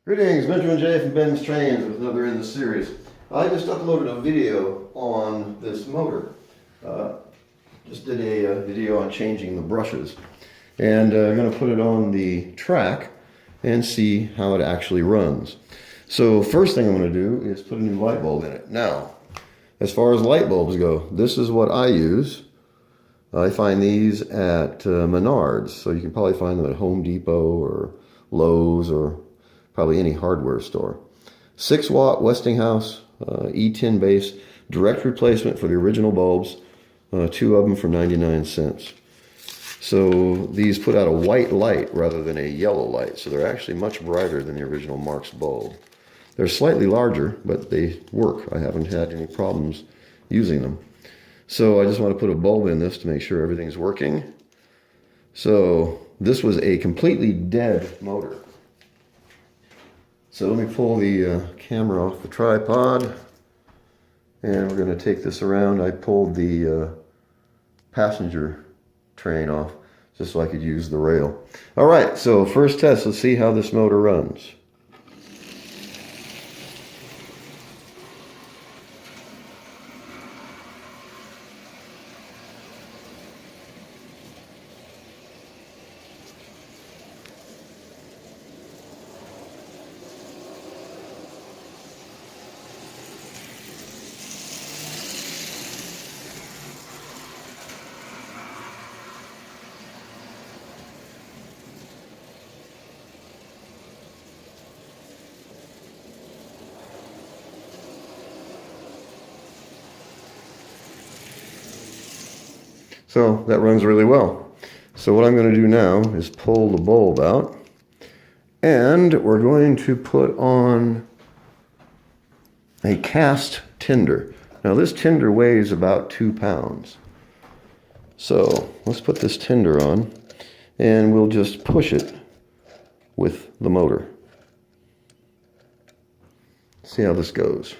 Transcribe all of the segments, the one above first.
Greetings, Benjamin J. from BENZTRAINZ with another in the series. I just uploaded a video on this motor. Just did a video on changing the brushes. And I'm going to put it on the track and see how it actually runs. So first thing I'm going to do is put a new light bulb in it. Now, as far as light bulbs go, this is what I use. I find these at Menards, so you can probably find them at Home Depot or Lowe's or probably any hardware store. 6-watt Westinghouse E10 base, direct replacement for the original bulbs, 2 of them for 99 cents. So these put out a white light rather than a yellow light, so they're actually much brighter than the original Marx bulb. They're slightly larger, but they work. I haven't had any problems using them. So I just want to put a bulb in this to make sure everything's working. So this was a completely dead motor. So let me pull the camera off the tripod, and we're going to take this around. I pulled the passenger train off just so I could use the rail. All right, so first test, let's see how this motor runs. So that runs really well. So what I'm going to do now is pull the bulb out, and we're going to put on a cast tinder. Now this tinder weighs about 2 pounds. So let's put this tinder on, and we'll just push it with the motor. See how this goes.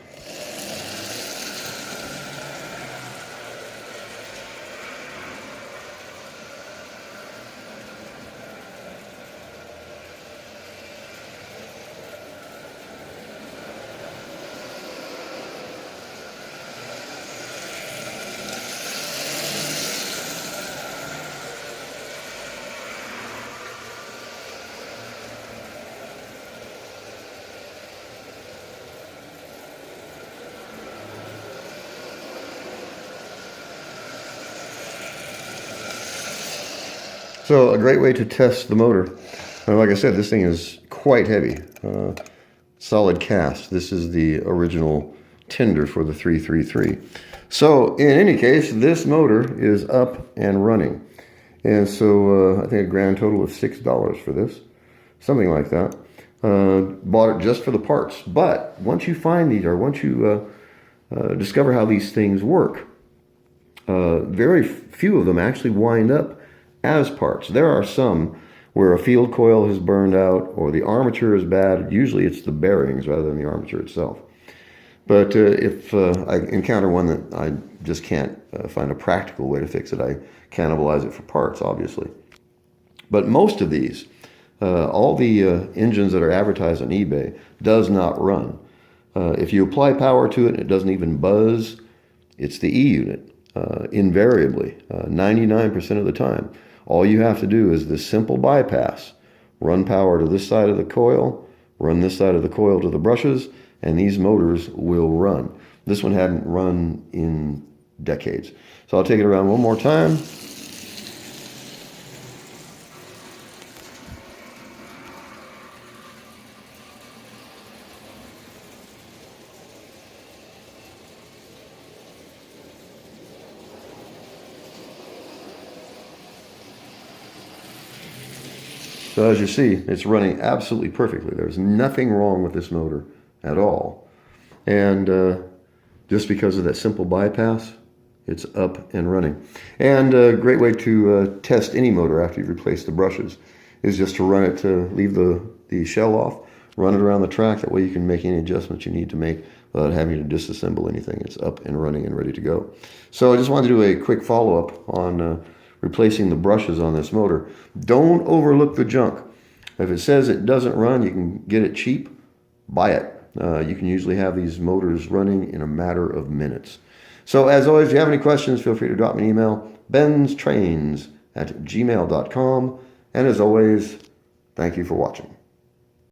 So a great way to test the motor. Like I said, this thing is quite heavy. Solid cast. This is the original tinder for the 333. So in any case, this motor is up and running. And so I think a grand total of $6 for this. Something like that. Bought it just for the parts. But once you find these, or once you discover how these things work, very few of them actually wind up as parts. There are some where a field coil has burned out or the armature is bad. Usually it's the bearings rather than the armature itself. But if I encounter one that I just can't find a practical way to fix it, I cannibalize it for parts, obviously. But most of these, all the engines that are advertised on eBay, does not run. If you apply power to it and it doesn't even buzz, it's the E unit, invariably, 99% of the time. All you have to do is this simple bypass. Run power to this side of the coil, run this side of the coil to the brushes, and these motors will run. This one hadn't run in decades. So I'll take it around one more time. So as you see, it's running absolutely perfectly. There's nothing wrong with this motor at all. And just because of that simple bypass, it's up and running. And a great way to test any motor after you've replaced the brushes is just to run it, to leave the shell off, run it around the track. That way you can make any adjustments you need to make without having to disassemble anything. It's up and running and ready to go. So I just wanted to do a quick follow-up on replacing the brushes on this motor. Don't overlook the junk. If it says it doesn't run, you can get it cheap, buy it. You can usually have these motors running in a matter of minutes. So as always, if you have any questions, feel free to drop me an email, BENZTRAINZ@gmail.com. And as always, thank you for watching.